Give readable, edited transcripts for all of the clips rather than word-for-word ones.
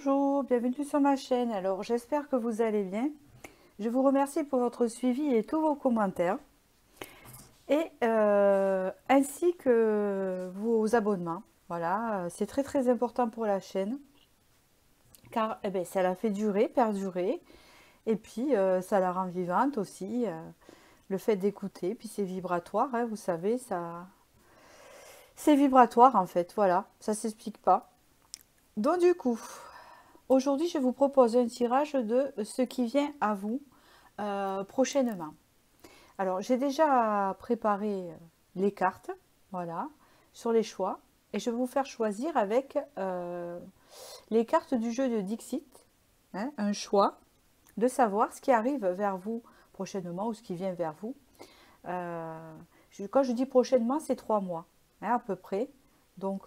Bonjour, bienvenue sur ma chaîne. Alors j'espère que vous allez bien. Je vous remercie pour votre suivi et tous vos commentaires. Et ainsi que vos abonnements. Voilà, c'est très important pour la chaîne. Car ça la fait durer, perdurer. Et puis ça la rend vivante aussi. Le fait d'écouter. Puis c'est vibratoire, hein, vous savez, ça... C'est vibratoire en fait, voilà. Ça s'explique pas. Donc du coup... Aujourd'hui, je vous propose un tirage de ce qui vient à vous prochainement. Alors, j'ai déjà préparé les cartes, voilà, sur les choix. Et je vais vous faire choisir avec les cartes du jeu de Dixit, hein, un choix de savoir ce qui arrive vers vous prochainement ou ce qui vient vers vous. Quand je dis prochainement, c'est 3 mois, hein, à peu près. Donc,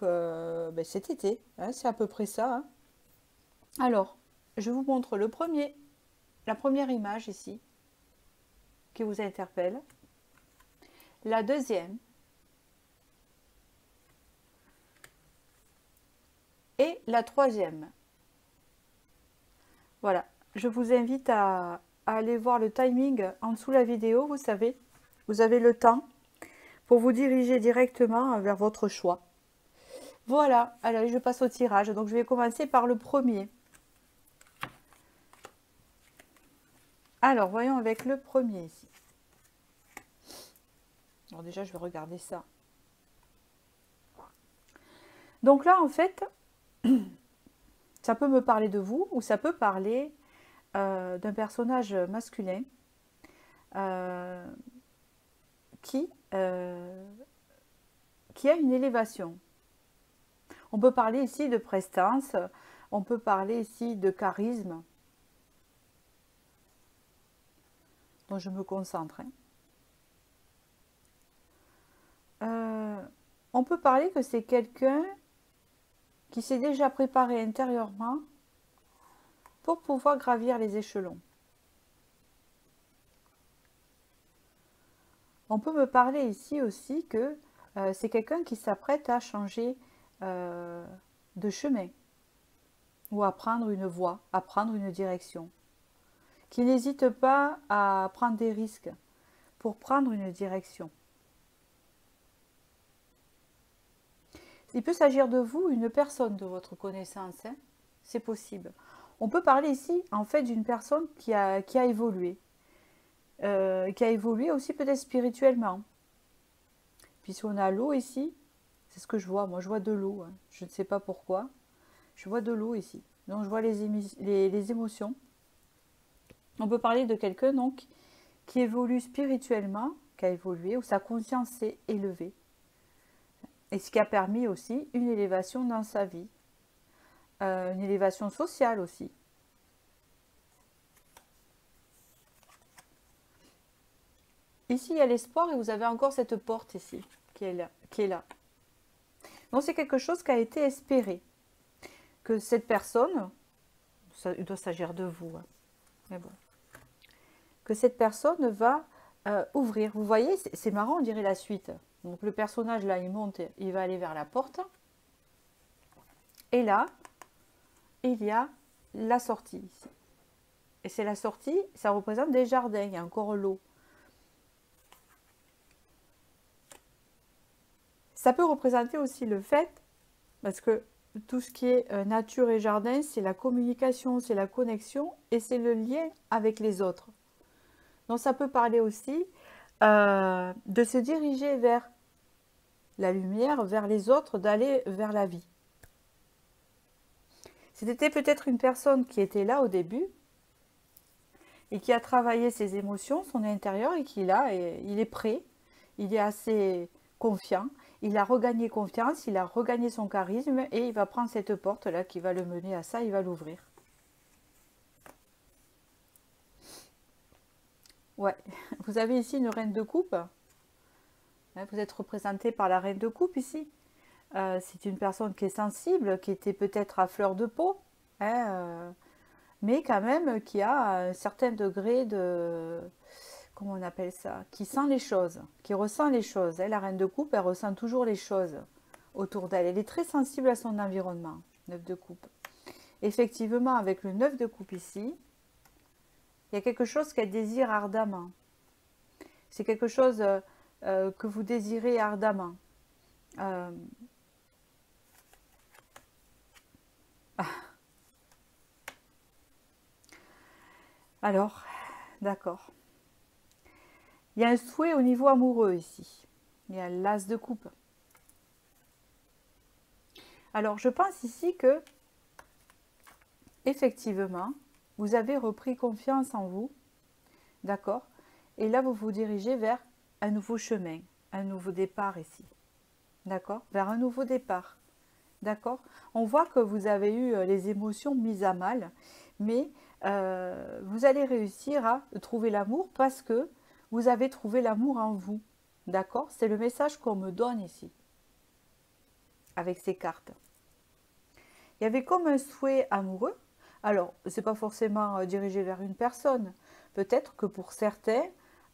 cet été, hein, c'est à peu près ça, hein. Alors, je vous montre la première image ici, qui vous interpelle. La deuxième. Et la troisième. Voilà, je vous invite à aller voir le timing en dessous de la vidéo, vous savez. Vous avez le temps pour vous diriger directement vers votre choix. Voilà, alors je passe au tirage. Donc je vais commencer par le premier. Alors, voyons avec le premier ici. Alors déjà, je vais regarder ça. Donc là, en fait, ça peut me parler de vous ou ça peut parler d'un personnage masculin qui a une élévation. On peut parler ici de prestance, on peut parler ici de charisme. Donc je me concentre. On peut parler que c'est quelqu'un qui s'est déjà préparé intérieurement pour pouvoir gravir les échelons. On peut me parler ici aussi que c'est quelqu'un qui s'apprête à changer de chemin ou à prendre une voie, à prendre une direction, qui n'hésite pas à prendre des risques pour prendre une direction. Il peut s'agir de vous, une personne de votre connaissance, hein, c'est possible. On peut parler ici en fait d'une personne qui a évolué aussi peut-être spirituellement. Puis si on a l'eau ici, c'est ce que je vois, moi je vois de l'eau, hein. Je ne sais pas pourquoi, je vois de l'eau ici. Donc je vois les émotions. On peut parler de quelqu'un donc qui évolue spirituellement, qui a évolué, où sa conscience s'est élevée. Et ce qui a permis aussi une élévation dans sa vie. Une élévation sociale aussi. Ici, il y a l'espoir et vous avez encore cette porte ici, qui est là. Donc c'est quelque chose qui a été espéré. Que cette personne, il doit s'agir de vous, hein, mais bon, que cette personne va ouvrir. Vous voyez, c'est marrant, on dirait la suite. Donc le personnage là, il monte, il va aller vers la porte. Et là, il y a la sortie ici. Et c'est la sortie, ça représente des jardins, il y a encore l'eau. Ça peut représenter aussi le fait, parce que tout ce qui est nature et jardin, c'est la communication, c'est la connexion et c'est le lien avec les autres. Donc ça peut parler aussi de se diriger vers la lumière, vers les autres, d'aller vers la vie. C'était peut-être une personne qui était là au début et qui a travaillé ses émotions, son intérieur, et il est prêt, il est assez confiant, il a regagné confiance, il a regagné son charisme et il va prendre cette porte-là qui va le mener à ça, il va l'ouvrir. Ouais, vous avez ici une reine de coupe. Vous êtes représenté par la reine de coupe ici. C'est une personne qui est sensible, qui était peut-être à fleur de peau, hein, mais quand même qui a un certain degré de... Comment on appelle ça? Qui sent les choses, qui ressent les choses. La reine de coupe, elle ressent toujours les choses autour d'elle. Elle est très sensible à son environnement, 9 de coupe. effectivement, avec le 9 de coupe ici, il y a quelque chose qu'elle désire ardemment. C'est quelque chose que vous désirez ardemment. Alors, d'accord. Il y a un souhait au niveau amoureux ici. Il y a l'as de coupe. Alors, je pense ici que, effectivement, vous avez repris confiance en vous. D'accord? Et là, vous vous dirigez vers un nouveau chemin, un nouveau départ ici. D'accord? Vers un nouveau départ. D'accord? On voit que vous avez eu les émotions mises à mal, mais vous allez réussir à trouver l'amour parce que vous avez trouvé l'amour en vous. D'accord? C'est le message qu'on me donne ici, avec ces cartes. Il y avait comme un souhait amoureux. Alors, ce n'est pas forcément dirigé vers une personne. Peut-être que pour certains,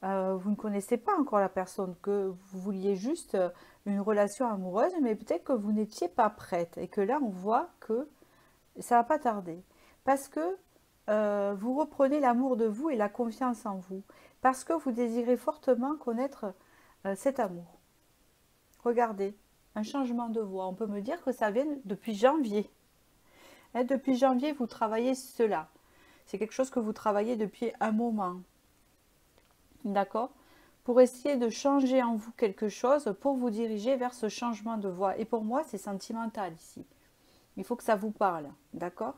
vous ne connaissez pas encore la personne, que vous vouliez juste une relation amoureuse, mais peut-être que vous n'étiez pas prête. Et que là, on voit que ça ne va pas tarder. Parce que vous reprenez l'amour de vous et la confiance en vous. Parce que vous désirez fortement connaître cet amour. Regardez, un changement de voix. On peut me dire que ça vient depuis janvier. Depuis janvier, vous travaillez cela. C'est quelque chose que vous travaillez depuis un moment. D'accord? Pour essayer de changer en vous quelque chose, pour vous diriger vers ce changement de voie. Et pour moi, c'est sentimental ici. Il faut que ça vous parle. D'accord?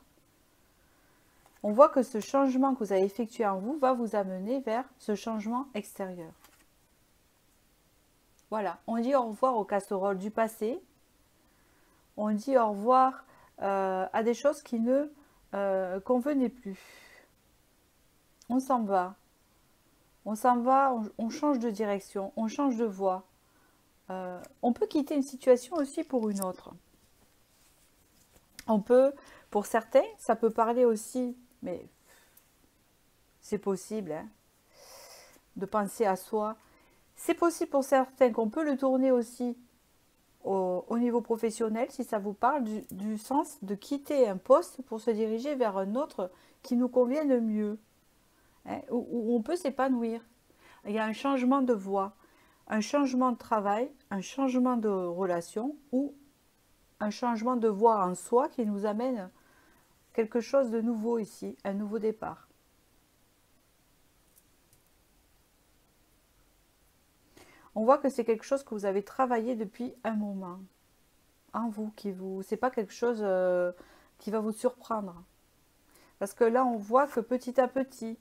On voit que ce changement que vous avez effectué en vous va vous amener vers ce changement extérieur. Voilà. On dit au revoir aux casseroles du passé. On dit au revoir à des choses qui ne convenaient plus. On s'en va. On s'en va, on change de direction, on change de voie. On peut quitter une situation aussi pour une autre. On peut, pour certains, ça peut parler aussi, mais c'est possible, hein, de penser à soi. C'est possible pour certains qu'on peut le tourner aussi au niveau professionnel, si ça vous parle, du sens de quitter un poste pour se diriger vers un autre qui nous convienne mieux, hein, où on peut s'épanouir. Il y a un changement de voie, un changement de travail, un changement de relation ou un changement de voie en soi qui nous amène quelque chose de nouveau ici, un nouveau départ. On voit que c'est quelque chose que vous avez travaillé depuis un moment en vous, c'est pas quelque chose qui va vous surprendre. Parce que là, on voit que petit à petit,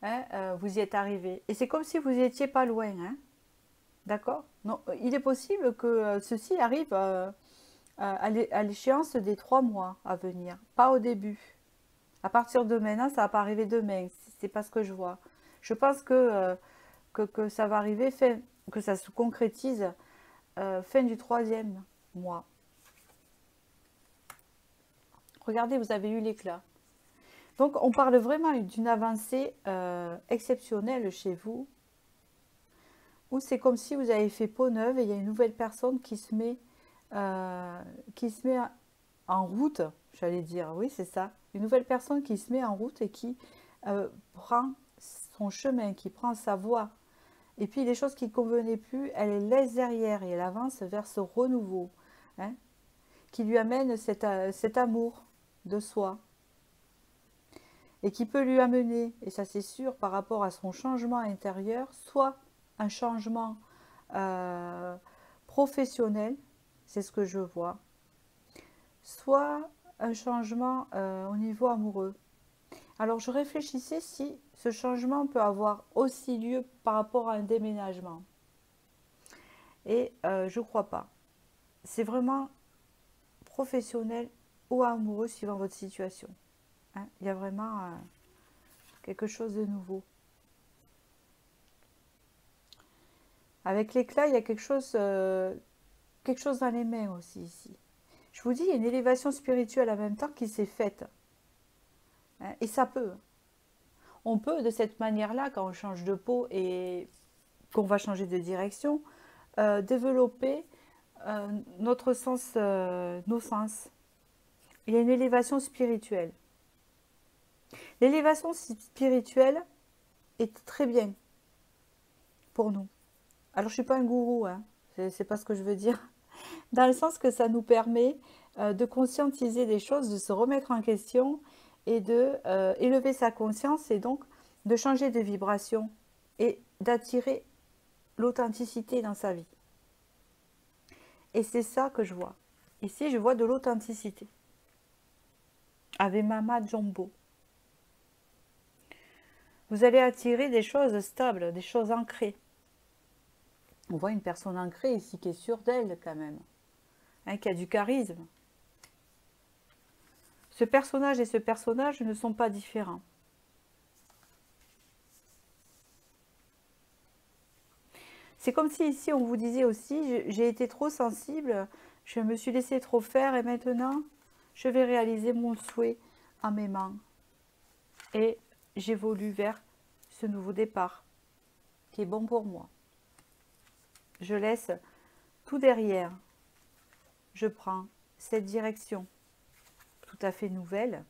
hein, vous y êtes arrivé. Et c'est comme si vous n'étiez pas loin, hein. D'accord? Non, il est possible que ceci arrive à l'échéance des 3 mois à venir, pas au début. À partir de maintenant, ça va pas arriver demain, c'est pas ce que je vois. Je pense que ça va arriver, que ça se concrétise fin du 3e mois. Regardez, vous avez eu l'éclat. Donc, on parle vraiment d'une avancée exceptionnelle chez vous, où c'est comme si vous avez fait peau neuve et il y a une nouvelle personne qui se met en route, j'allais dire, oui c'est ça, une nouvelle personne qui se met en route et qui prend son chemin, qui prend sa voie, et puis les choses qui ne convenaient plus, elle les laisse derrière et elle avance vers ce renouveau, hein, qui lui amène cet amour de soi, et qui peut lui amener, et ça c'est sûr par rapport à son changement intérieur, soit un changement professionnel, c'est ce que je vois, soit un changement au niveau amoureux. Alors je réfléchissais si ce changement peut avoir aussi lieu par rapport à un déménagement. Et je ne crois pas. C'est vraiment professionnel ou amoureux suivant votre situation. Hein, il y a vraiment quelque chose de nouveau. Avec l'éclat, il y a quelque chose dans les mains aussi ici. Je vous dis, il y a une élévation spirituelle en même temps qui s'est faite. Hein, et ça peut. On peut, de cette manière-là, quand on change de peau et qu'on va changer de direction, développer notre sens, nos sens. il y a une élévation spirituelle. L'élévation spirituelle est très bien pour nous. Alors, je ne suis pas un gourou, hein, c'est pas ce que je veux dire. Dans le sens que ça nous permet de conscientiser des choses, de se remettre en question et de élever sa conscience et donc de changer de vibration et d'attirer l'authenticité dans sa vie. Et c'est ça que je vois. Ici, je vois de l'authenticité. Ave Mama Jumbo. Vous allez attirer des choses stables, des choses ancrées. On voit une personne ancrée ici qui est sûre d'elle quand même, hein, qui a du charisme. Ce personnage et ce personnage ne sont pas différents. C'est comme si ici on vous disait aussi, j'ai été trop sensible, je me suis laissé trop faire et maintenant je vais réaliser mon souhait en m'aimant. Et j'évolue vers ce nouveau départ qui est bon pour moi. Je laisse tout derrière. Je prends cette direction tout à fait nouvelle.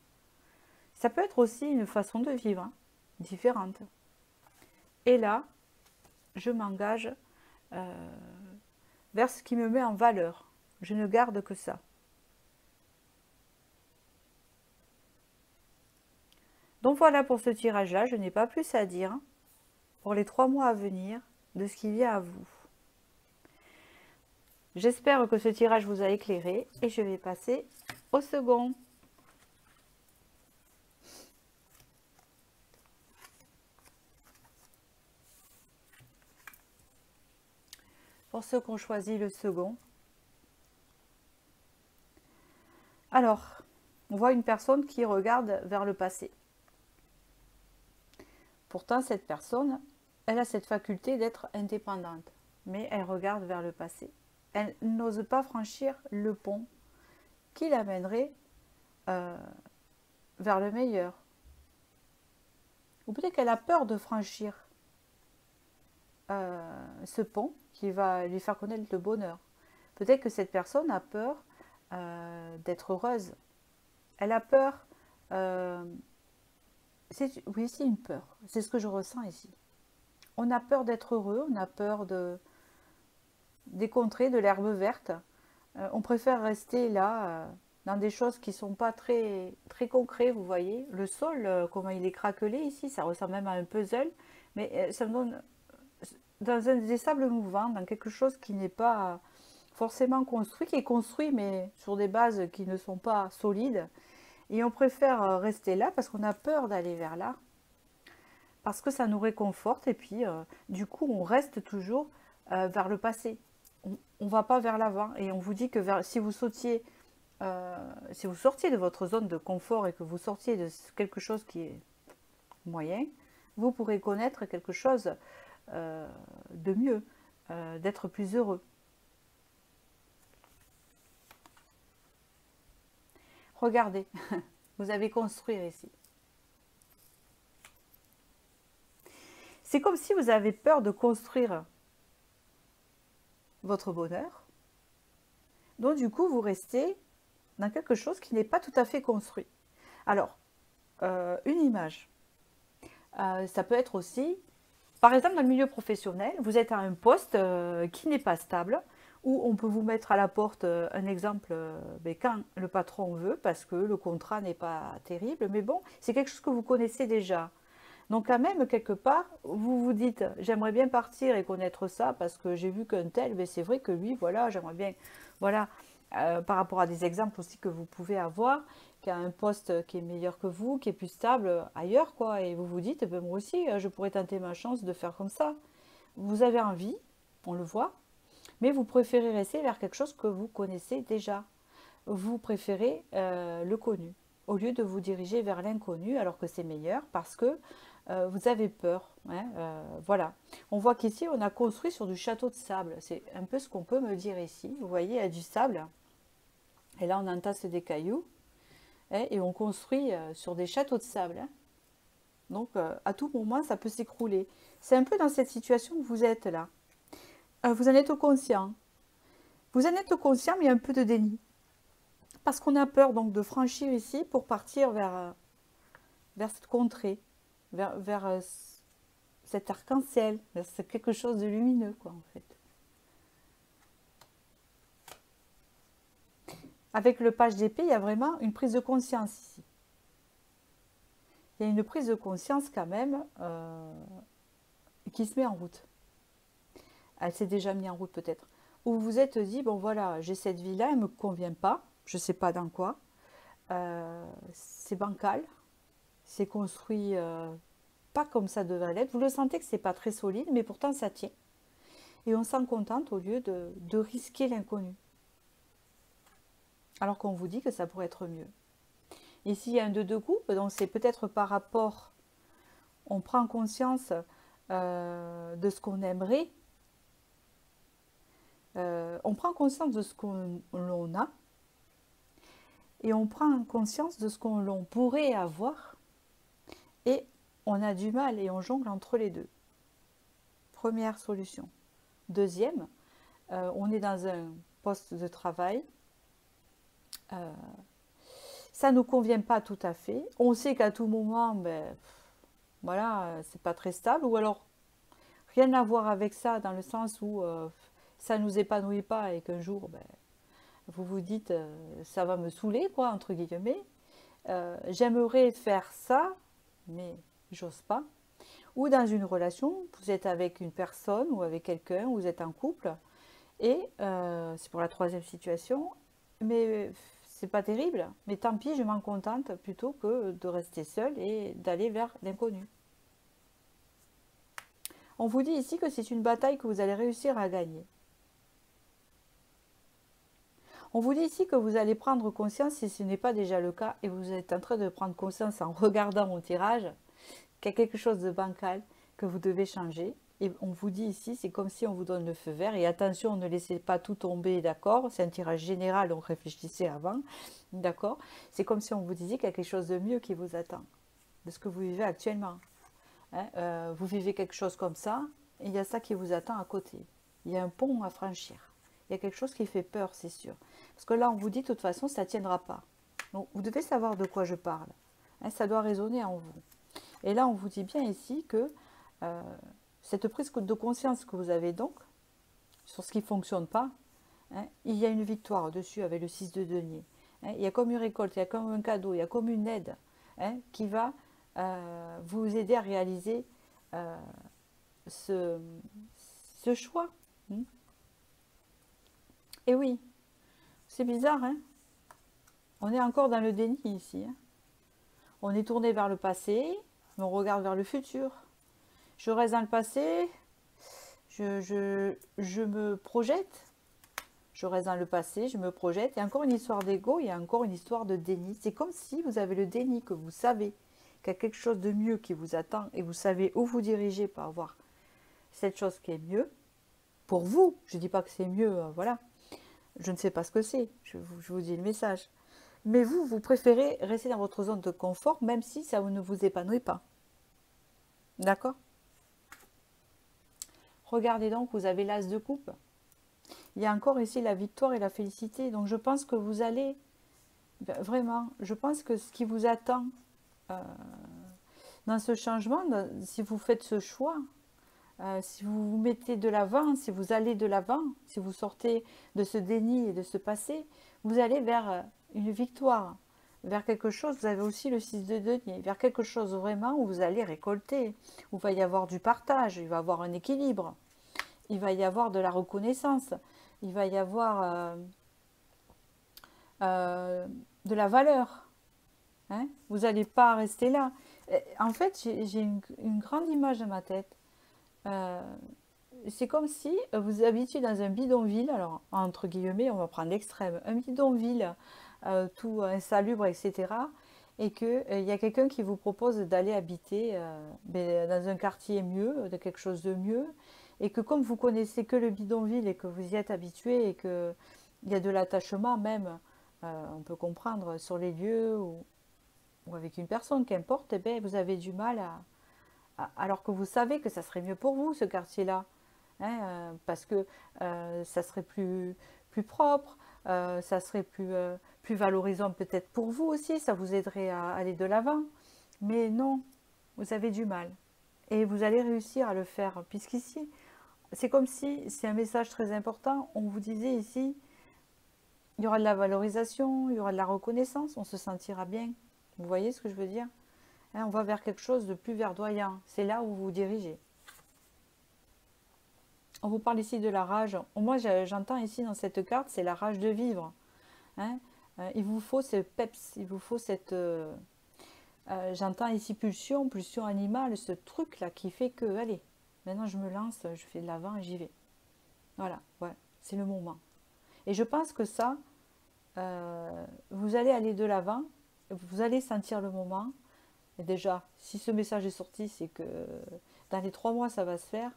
Ça peut être aussi une façon de vivre, hein, différente. Et là, je m'engage vers ce qui me met en valeur. Je ne garde que ça. Donc voilà pour ce tirage-là. Je n'ai pas plus à dire pour les 3 mois à venir de ce qui vient à vous. J'espère que ce tirage vous a éclairé et je vais passer au second. Pour ceux qui ont choisi le second. Alors, on voit une personne qui regarde vers le passé. Pourtant, cette personne, elle a cette faculté d'être indépendante, mais elle regarde vers le passé. Elle n'ose pas franchir le pont qui l'amènerait vers le meilleur. Ou peut-être qu'elle a peur de franchir ce pont qui va lui faire connaître le bonheur. Peut-être que cette personne a peur d'être heureuse. Elle a peur. Oui, c'est une peur. C'est ce que je ressens ici. On a peur d'être heureux, on a peur des contrées, de l'herbe verte. On préfère rester là, dans des choses qui ne sont pas très, très concrètes, vous voyez. Le sol, comment il est craquelé ici, ça ressemble même à un puzzle. Mais ça me donne dans des sables mouvants, dans quelque chose qui n'est pas forcément construit, qui est construit mais sur des bases qui ne sont pas solides. Et on préfère rester là parce qu'on a peur d'aller vers là, parce que ça nous réconforte et puis du coup on reste toujours vers le passé. On ne va pas vers l'avant et on vous dit que si vous sortiez de votre zone de confort et que vous sortiez de quelque chose qui est moyen, vous pourrez connaître quelque chose de mieux, d'être plus heureux. Regardez, vous avez construit ici. C'est comme si vous avez peur de construire votre bonheur. Donc du coup, vous restez dans quelque chose qui n'est pas tout à fait construit. Alors, une image. Ça peut être aussi, par exemple, dans le milieu professionnel, vous êtes à un poste qui n'est pas stable, où on peut vous mettre à la porte un exemple quand le patron veut, parce que le contrat n'est pas terrible, mais bon, c'est quelque chose que vous connaissez déjà. Donc quand même, quelque part, vous vous dites, j'aimerais bien partir et connaître ça, parce que j'ai vu qu'un tel, mais c'est vrai que lui, voilà, j'aimerais bien, voilà, par rapport à des exemples aussi que vous pouvez avoir, qui a un poste qui est meilleur que vous, qui est plus stable ailleurs, quoi, et vous vous dites, eh ben, moi aussi, je pourrais tenter ma chance de faire comme ça. Vous avez envie, on le voit, mais vous préférez rester vers quelque chose que vous connaissez déjà. Vous préférez le connu, au lieu de vous diriger vers l'inconnu, alors que c'est meilleur, parce que vous avez peur. Hein, voilà. On voit qu'ici, on a construit sur du château de sable. C'est un peu ce qu'on peut me dire ici. Vous voyez, il y a du sable. Et là, on entasse des cailloux. Hein, et on construit sur des châteaux de sable. Hein. Donc, à tout moment, ça peut s'écrouler. C'est un peu dans cette situation que vous êtes là. Vous en êtes conscient. Vous en êtes conscient, mais il y a un peu de déni. Parce qu'on a peur donc de franchir ici pour partir vers cette contrée, vers cet arc-en-ciel, vers quelque chose de lumineux, quoi, en fait. Avec le page d'épée, il y a vraiment une prise de conscience ici. Il y a une prise de conscience quand même qui se met en route. Elle s'est déjà mise en route peut-être. Où vous vous êtes dit, bon voilà, j'ai cette vie-là, elle ne me convient pas, je ne sais pas dans quoi. C'est bancal, c'est construit pas comme ça devrait l'être. Vous le sentez que c'est pas très solide, mais pourtant ça tient. Et on s'en contente au lieu de risquer l'inconnu. Alors qu'on vous dit que ça pourrait être mieux. Ici, il y a un 2 de coupe, donc c'est peut-être par rapport, on prend conscience de ce qu'on aimerait, on prend conscience de ce qu'on a, et on prend conscience de ce qu'on pourrait avoir, et on a du mal et on jongle entre les deux. Première solution. Deuxième, on est dans un poste de travail, ça ne nous convient pas tout à fait, on sait qu'à tout moment, ben, voilà, c'est pas très stable, ou alors rien à voir avec ça, dans le sens où ça ne nous épanouit pas et qu'un jour, ben, vous vous dites, ça va me saouler, quoi, entre guillemets, j'aimerais faire ça, mais j'ose pas. Ou dans une relation, vous êtes avec une personne ou avec quelqu'un, vous êtes en couple, et c'est pour la troisième situation, mais c'est pas terrible, mais tant pis, je m'en contente plutôt que de rester seule et d'aller vers l'inconnu. On vous dit ici que c'est une bataille que vous allez réussir à gagner. On vous dit ici que vous allez prendre conscience, si ce n'est pas déjà le cas, et vous êtes en train de prendre conscience en regardant mon tirage, qu'il y a quelque chose de bancal que vous devez changer. Et on vous dit ici, c'est comme si on vous donne le feu vert. Et attention, ne laissez pas tout tomber, d'accord? C'est un tirage général, donc réfléchissez avant, d'accord? C'est comme si on vous disait qu'il y a quelque chose de mieux qui vous attend, de ce que vous vivez actuellement. Hein, vous vivez quelque chose comme ça, et il y a ça qui vous attend à côté. Il y a un pont à franchir. Il y a quelque chose qui fait peur, c'est sûr. Parce que là, on vous dit, de toute façon, ça ne tiendra pas. Donc, vous devez savoir de quoi je parle. Hein, ça doit résonner en vous. Et là, on vous dit bien ici que cette prise de conscience que vous avez donc, sur ce qui ne fonctionne pas, hein, il y a une victoire dessus avec le 6 de denier. Hein, il y a comme une récolte, il y a comme un cadeau, il y a comme une aide, hein, qui va vous aider à réaliser ce choix. Hein. Et oui, c'est bizarre, hein? On est encore dans le déni ici. Hein. On est tourné vers le passé, mais on regarde vers le futur. Je reste dans le passé, je me projette. Je reste dans le passé, je me projette. Il y a encore une histoire d'ego, il y a encore une histoire de déni. C'est comme si vous avez le déni, que vous savez qu'il y a quelque chose de mieux qui vous attend et vous savez où vous dirigez pour avoir cette chose qui est mieux. Pour vous, je ne dis pas que c'est mieux, voilà. Je ne sais pas ce que c'est, je vous dis le message. Mais vous, vous préférez rester dans votre zone de confort, même si ça ne vous épanouit pas. D'accord? Regardez donc, vous avez l'as de coupe. Il y a encore ici la victoire et la félicité. Donc je pense que vous allez, vraiment, je pense que ce qui vous attend dans ce changement, si vous faites ce choix, si vous vous mettez de l'avant, si vous allez de l'avant, si vous sortez de ce déni et de ce passé, vous allez vers une victoire, vers quelque chose. Vous avez aussi le 6 de denier, vers quelque chose vraiment où vous allez récolter, où il va y avoir du partage, il va y avoir un équilibre, il va y avoir de la reconnaissance, il va y avoir de la valeur. Hein, vous n'allez pas rester là. En fait, j'ai une grande image dans ma tête. C'est comme si vous habitiez dans un bidonville, alors entre guillemets, on va prendre l'extrême, un bidonville tout insalubre, etc. Et qu'il y a quelqu'un qui vous propose d'aller habiter dans un quartier mieux, de quelque chose de mieux, et que comme vous connaissez que le bidonville et que vous y êtes habitué et qu'il y a de l'attachement même, on peut comprendre, sur les lieux ou avec une personne, qu'importe, eh bien, vous avez du mal alors que vous savez que ça serait mieux pour vous, ce quartier-là, hein, parce que ça serait plus propre, ça serait plus plus valorisant peut-être pour vous aussi, ça vous aiderait à aller de l'avant. Mais non, vous avez du mal. Et vous allez réussir à le faire, puisqu'ici, c'est comme si, c'est un message très important, on vous disait ici, il y aura de la valorisation, il y aura de la reconnaissance, on se sentira bien. Vous voyez ce que je veux dire? Hein, on va vers quelque chose de plus verdoyant, c'est là où vous vous dirigez. On vous parle ici de la rage. Moi, j'entends ici dans cette carte, c'est la rage de vivre. Hein. Il vous faut ce peps, il vous faut cette... j'entends ici pulsion, pulsion animale, ce truc-là qui fait que, allez, maintenant je me lance, je fais de l'avant et j'y vais. Voilà, ouais, c'est le moment. Et je pense que ça, vous allez aller de l'avant, vous allez sentir le moment. Et déjà, si ce message est sorti, c'est que dans les 3 mois, ça va se faire.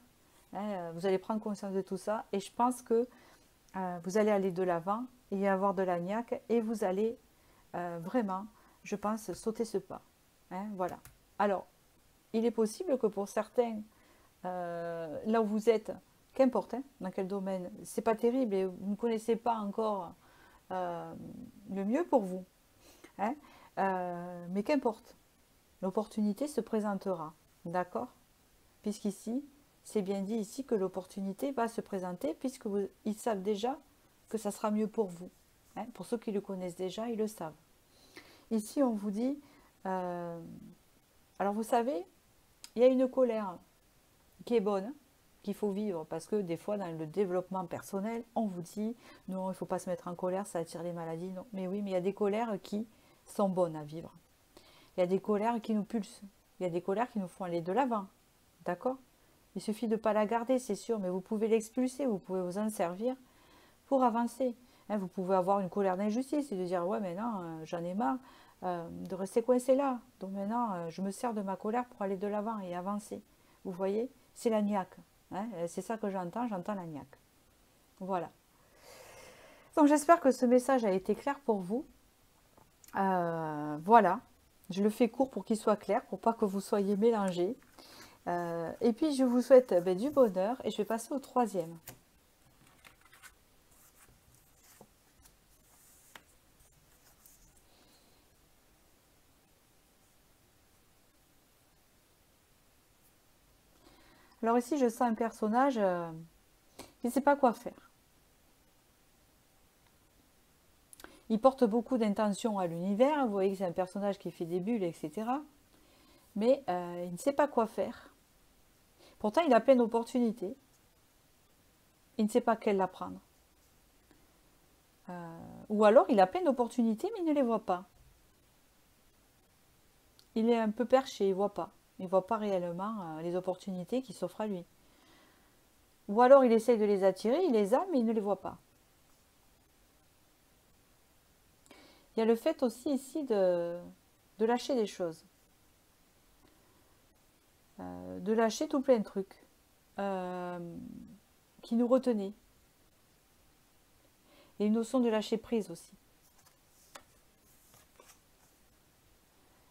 Hein, vous allez prendre conscience de tout ça. Et je pense que vous allez aller de l'avant et avoir de la niaque. Et vous allez vraiment, je pense, sauter ce pas. Hein, voilà. Alors, il est possible que pour certains, là où vous êtes, qu'importe, hein, dans quel domaine, c'est pas terrible et vous ne connaissez pas encore le mieux pour vous. Hein, mais qu'importe, l'opportunité se présentera, d'accord? Puisqu'ici, c'est bien dit ici que l'opportunité va se présenter, puisqu'ils savent déjà que ça sera mieux pour vous. Hein, pour ceux qui le connaissent déjà, ils le savent. Ici, on vous dit, alors vous savez, il y a une colère qui est bonne, qu'il faut vivre, parce que des fois, dans le développement personnel, on vous dit, non, il ne faut pas se mettre en colère, ça attire les maladies. Non. Mais oui, mais il y a des colères qui sont bonnes à vivre. Il y a des colères qui nous pulsent. Il y a des colères qui nous font aller de l'avant. D'accord? Il suffit de ne pas la garder, c'est sûr, mais vous pouvez l'expulser, vous pouvez vous en servir pour avancer. Hein, vous pouvez avoir une colère d'injustice et de dire, ouais, maintenant, j'en ai marre de rester coincé là. Donc maintenant, je me sers de ma colère pour aller de l'avant et avancer. Vous voyez? C'est la niaque. Hein, c'est ça que j'entends la niaque. Voilà. Donc j'espère que ce message a été clair pour vous. Voilà. Je le fais court pour qu'il soit clair, pour pas que vous soyez mélangés. Et puis je vous souhaite du bonheur et je vais passer au 3e. Alors ici je sens un personnage qui ne sait pas quoi faire. Il porte beaucoup d'intentions à l'univers, vous voyez que c'est un personnage qui fait des bulles, etc. Mais il ne sait pas quoi faire. Pourtant, il a plein d'opportunités. Il ne sait pas quelle la prendre. Ou alors, il a plein d'opportunités, mais il ne les voit pas. Il est un peu perché, il ne voit pas. Il ne voit pas réellement les opportunités qui s'offrent à lui. Ou alors, il essaye de les attirer, il les a, mais il ne les voit pas. Il y a le fait aussi ici de lâcher des choses. De lâcher tout plein de trucs qui nous retenaient. Il y a une notion de lâcher prise aussi.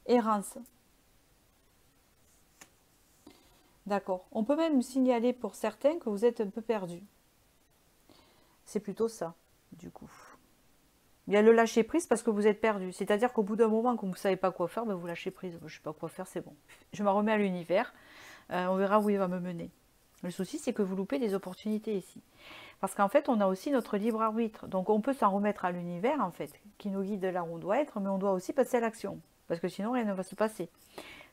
Errance. D'accord. On peut même signaler pour certains que vous êtes un peu perdu. C'est plutôt ça, du coup. Il y a le lâcher prise parce que vous êtes perdu. C'est-à-dire qu'au bout d'un moment, quand vous ne savez pas quoi faire, ben vous lâchez prise. Je ne sais pas quoi faire, c'est bon. Je m'en remets à l'univers. On verra où il va me mener. Le souci, c'est que vous loupez des opportunités ici. Parce qu'en fait, on a aussi notre libre arbitre. Donc, on peut s'en remettre à l'univers, en fait, qui nous guide là où on doit être, mais on doit aussi passer à l'action. Parce que sinon, rien ne va se passer.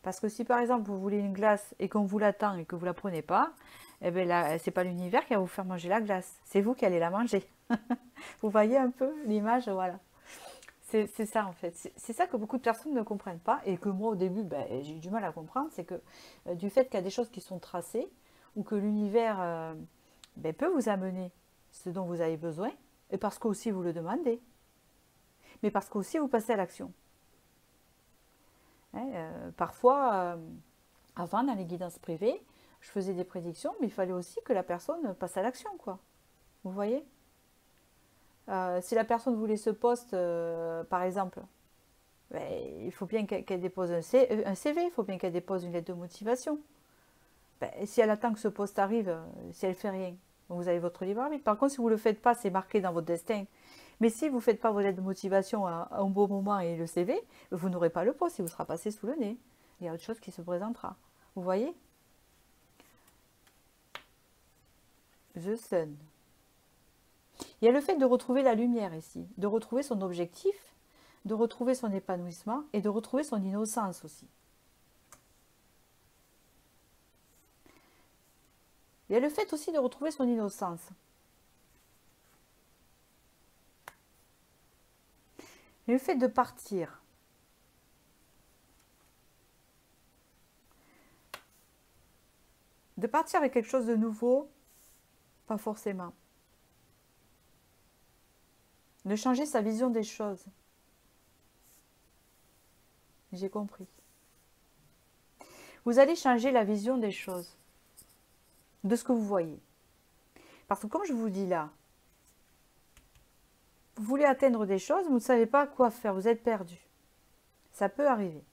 Parce que si, par exemple, vous voulez une glace et qu'on vous l'attend et que vous ne la prenez pas, eh bien là, c'est pas l'univers qui va vous faire manger la glace. C'est vous qui allez la manger. Vous voyez un peu l'image, voilà. C'est ça, en fait. C'est ça que beaucoup de personnes ne comprennent pas et que moi, au début, j'ai eu du mal à comprendre. C'est que du fait qu'il y a des choses qui sont tracées ou que l'univers peut vous amener ce dont vous avez besoin, et parce qu'aussi vous le demandez, mais parce qu'aussi vous passez à l'action. Hein, parfois, avant, dans les guidances privées, je faisais des prédictions, mais il fallait aussi que la personne passe à l'action, quoi. Vous voyez? Si la personne voulait ce poste, par exemple, il faut bien qu'elle dépose un CV, il faut bien qu'elle dépose une lettre de motivation. Si elle attend que ce poste arrive, si elle ne fait rien, vous avez votre libre arbitre. Par contre, si vous ne le faites pas, c'est marqué dans votre destin Mais si vous ne faites pas vos lettres de motivation à un bon moment et le CV, vous n'aurez pas le poste, il vous sera passé sous le nez. Il y a autre chose qui se présentera. Vous voyez? The Sun. Il y a le fait de retrouver la lumière ici, de retrouver son objectif, de retrouver son épanouissement et de retrouver son innocence aussi. Il y a le fait aussi de retrouver son innocence. Et le fait de partir. De partir avec quelque chose de nouveau, pas forcément. De changer sa vision des choses. J'ai compris. Vous allez changer la vision des choses. De ce que vous voyez. Parce que comme je vous dis là, vous voulez atteindre des choses, vous ne savez pas quoi faire, vous êtes perdu. Ça peut arriver.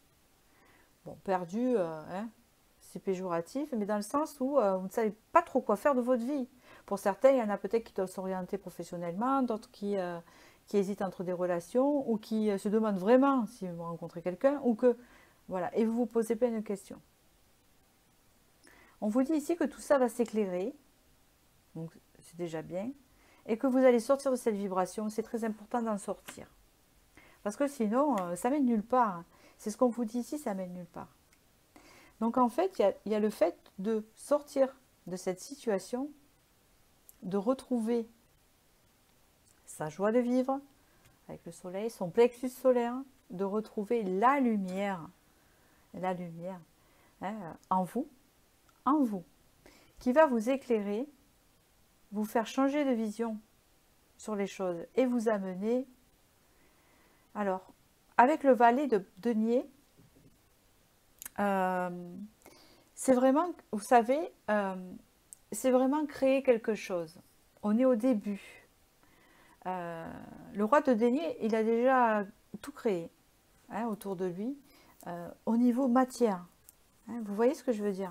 Bon, perdu, c'est péjoratif, mais dans le sens où vous ne savez pas trop quoi faire de votre vie. Pour certains, il y en a peut-être qui doivent s'orienter professionnellement, d'autres qui hésitent entre des relations, ou qui se demandent vraiment si vous rencontrez quelqu'un, ou que, voilà, et vous vous posez plein de questions. On vous dit ici que tout ça va s'éclairer, donc c'est déjà bien, et que vous allez sortir de cette vibration, c'est très important d'en sortir. Parce que sinon, ça mène nulle part. C'est ce qu'on vous dit ici, ça mène nulle part. Donc en fait, il y a le fait de sortir de cette situation, de retrouver sa joie de vivre, avec le soleil, son plexus solaire, de retrouver la lumière hein, en vous, qui va vous éclairer, vous faire changer de vision sur les choses et vous amener. Alors, avec le valet de denier, c'est vraiment, vous savez, c'est vraiment créer quelque chose. On est au début. Le roi de denier, il a déjà tout créé hein, autour de lui, au niveau matière. Hein, vous voyez ce que je veux dire?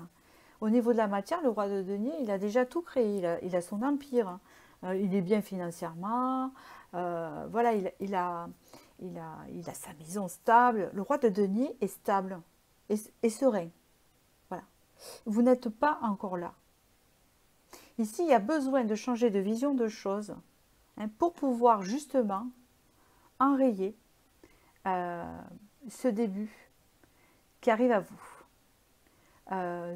Au niveau de la matière, le roi de denier, il a déjà tout créé. Il a son empire. Il est bien financièrement. Voilà, il a sa maison stable. Le roi de denier est stable et serein. Voilà. Vous n'êtes pas encore là. Ici, il y a besoin de changer de vision de choses hein, pour pouvoir justement enrayer ce début qui arrive à vous.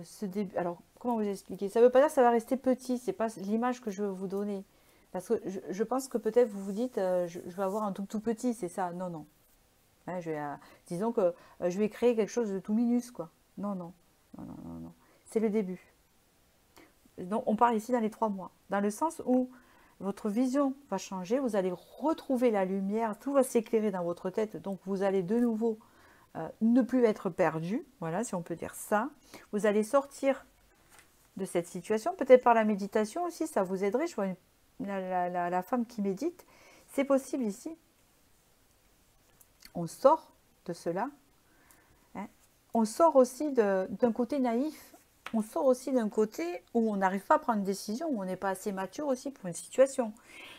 Ce début, alors, comment vous expliquer? Ça ne veut pas dire que ça va rester petit, c'est pas l'image que je veux vous donner. Parce que je pense que peut-être vous vous dites, je vais avoir un tout petit, c'est ça. Non, non. Hein, disons que je vais créer quelque chose de tout minus, quoi. Non, non. Non, non, non, non. C'est le début. Donc, on parle ici dans les 3 mois. Dans le sens où votre vision va changer, vous allez retrouver la lumière, tout va s'éclairer dans votre tête. Donc, vous allez de nouveau ne plus être perdu, voilà, si on peut dire ça. Vous allez sortir de cette situation, peut-être par la méditation aussi, ça vous aiderait. Je vois la femme qui médite, c'est possible ici. On sort de cela. Hein. On sort aussi d'un côté naïf. On sort aussi d'un côté où on n'arrive pas à prendre une décision, où on n'est pas assez mature aussi pour une situation.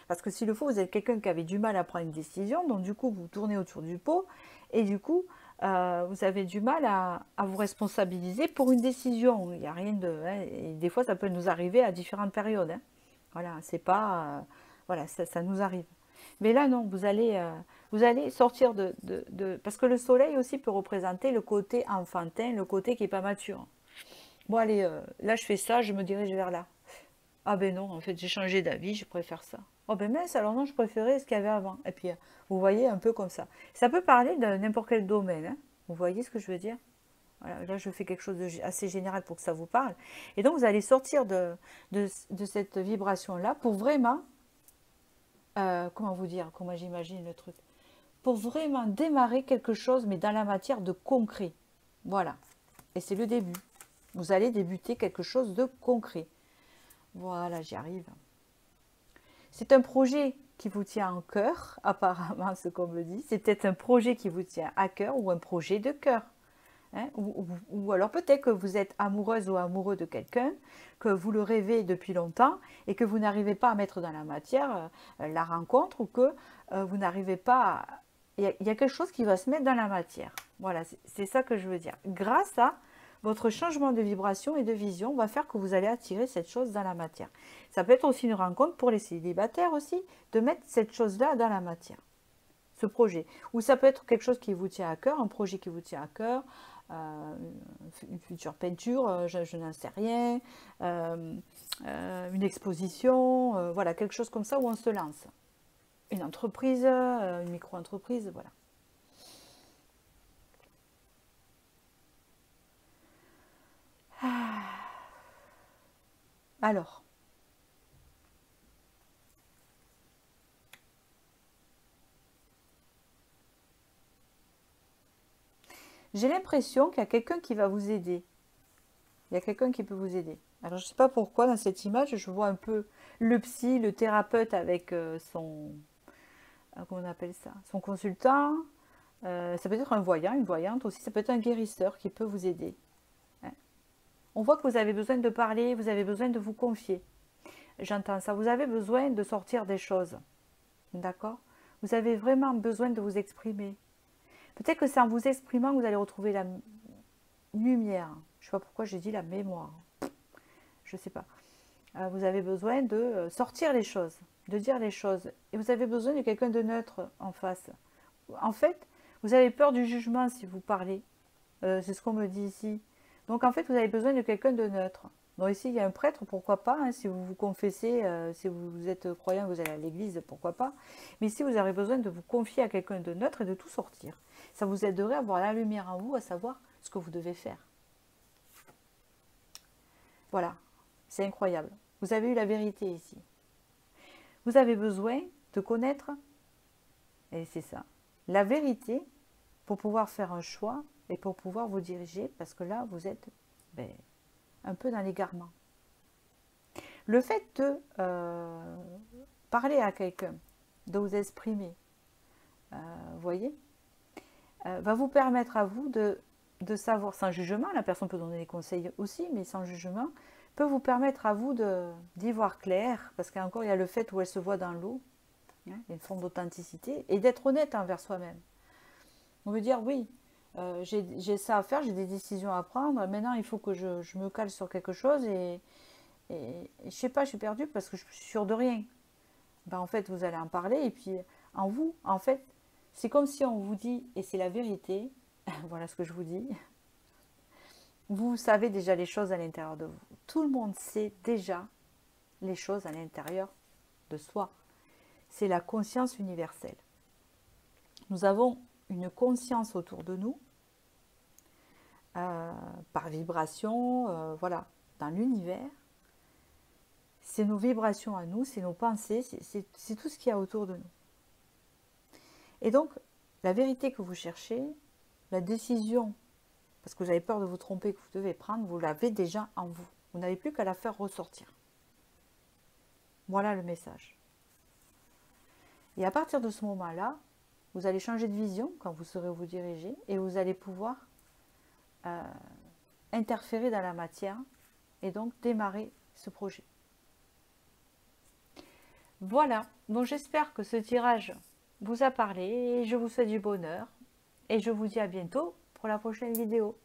Parce que s'il le faut, vous êtes quelqu'un qui avait du mal à prendre une décision, donc du coup, vous tournez autour du pot, et du coup, vous avez du mal à vous responsabiliser pour une décision. Il n'y a rien de... Hein, et des fois, ça peut nous arriver à différentes périodes. Hein. Voilà, c'est pas... voilà, ça nous arrive. Mais là, non, vous allez sortir parce que le soleil aussi peut représenter le côté enfantin, le côté qui n'est pas mature. Bon, allez, là, je fais ça, je me dirige vers là. Ah ben non, en fait, j'ai changé d'avis, je préfère ça. Oh ben mince, alors non, je préférais ce qu'il y avait avant. Et puis, vous voyez, un peu comme ça. Ça peut parler de n'importe quel domaine. Hein. Vous voyez ce que je veux dire? Voilà, là, je fais quelque chose d'assez général pour que ça vous parle. Et donc, vous allez sortir de cette vibration-là pour vraiment, comment vous dire, comment j'imagine le truc, pour vraiment démarrer quelque chose, mais dans la matière de concret. Voilà. Et c'est le début. Vous allez débuter quelque chose de concret. Voilà, j'y arrive. C'est un projet qui vous tient en cœur, apparemment, ce qu'on me dit. C'est peut-être un projet qui vous tient à cœur ou un projet de cœur. Hein, ou alors peut-être que vous êtes amoureuse ou amoureux de quelqu'un, que vous le rêvez depuis longtemps et que vous n'arrivez pas à mettre dans la matière la rencontre, ou que vous n'arrivez pas à... Il y a quelque chose qui va se mettre dans la matière. Voilà, c'est ça que je veux dire. Grâce à votre changement de vibration et de vision, va faire que vous allez attirer cette chose dans la matière. Ça peut être aussi une rencontre pour les célibataires aussi, de mettre cette chose-là dans la matière, ce projet. Ou ça peut être quelque chose qui vous tient à cœur, un projet qui vous tient à cœur, une future peinture, je n'en sais rien, une exposition, voilà, quelque chose comme ça où on se lance. Une entreprise, une micro-entreprise, voilà. Alors, j'ai l'impression qu'il y a quelqu'un qui va vous aider. Il y a quelqu'un qui peut vous aider. Alors, je ne sais pas pourquoi, dans cette image, je vois un peu le psy, le thérapeute avec son... comment on appelle ça? Son consultant. Ça peut être un voyant, une voyante aussi. Ça peut être un guérisseur qui peut vous aider. Hein. On voit que vous avez besoin de parler, vous avez besoin de vous confier. J'entends ça. Vous avez besoin de sortir des choses. D'accord? Vous avez vraiment besoin de vous exprimer. Peut-être que c'est en vous exprimant que vous allez retrouver la lumière. Je ne sais pas pourquoi j'ai dit la mémoire. Je ne sais pas. Vous avez besoin de sortir les choses, de dire les choses. Et vous avez besoin de quelqu'un de neutre en face. En fait, vous avez peur du jugement si vous parlez. C'est ce qu'on me dit ici. Donc en fait, vous avez besoin de quelqu'un de neutre. Donc ici, il y a un prêtre, pourquoi pas, hein, si vous vous confessez, si vous êtes croyant, vous allez à l'église, pourquoi pas. Mais ici, vous avez besoin de vous confier à quelqu'un de neutre et de tout sortir. Ça vous aiderait à avoir la lumière en vous, à savoir ce que vous devez faire. Voilà, c'est incroyable. Vous avez eu la vérité ici. Vous avez besoin de connaître, et c'est ça, la vérité pour pouvoir faire un choix et pour pouvoir vous diriger, parce que là, vous êtes un peu dans l'égarement. Le fait de parler à quelqu'un, de vous exprimer, vous voyez, va vous permettre à vous de savoir, sans jugement, la personne peut donner des conseils aussi, mais sans jugement, peut vous permettre à vous d'y voir clair, parce qu'encore il y a le fait où elle se voit dans l'eau, hein, il y a une forme d'authenticité, et d'être honnête envers soi-même. On veut dire, oui, j'ai ça à faire, j'ai des décisions à prendre, maintenant il faut que je me cale sur quelque chose, et je sais pas, je suis perdue parce que je suis sûre de rien. Ben, en fait, vous allez en parler, et puis en vous, en fait, c'est comme si on vous dit, et c'est la vérité, voilà ce que je vous dis, vous savez déjà les choses à l'intérieur de vous. Tout le monde sait déjà les choses à l'intérieur de soi. C'est la conscience universelle. Nous avons une conscience autour de nous, par vibration, voilà, dans l'univers. C'est nos vibrations à nous, c'est nos pensées, c'est tout ce qu'il y a autour de nous. Et donc, la vérité que vous cherchez, la décision, parce que vous avez peur de vous tromper, que vous devez prendre, vous l'avez déjà en vous. Vous n'avez plus qu'à la faire ressortir. Voilà le message. Et à partir de ce moment-là, vous allez changer de vision quand vous saurez où vous diriger, et vous allez pouvoir interférer dans la matière et donc démarrer ce projet. Voilà, donc j'espère que ce tirage vous a parlé et je vous souhaite du bonheur et je vous dis à bientôt pour la prochaine vidéo.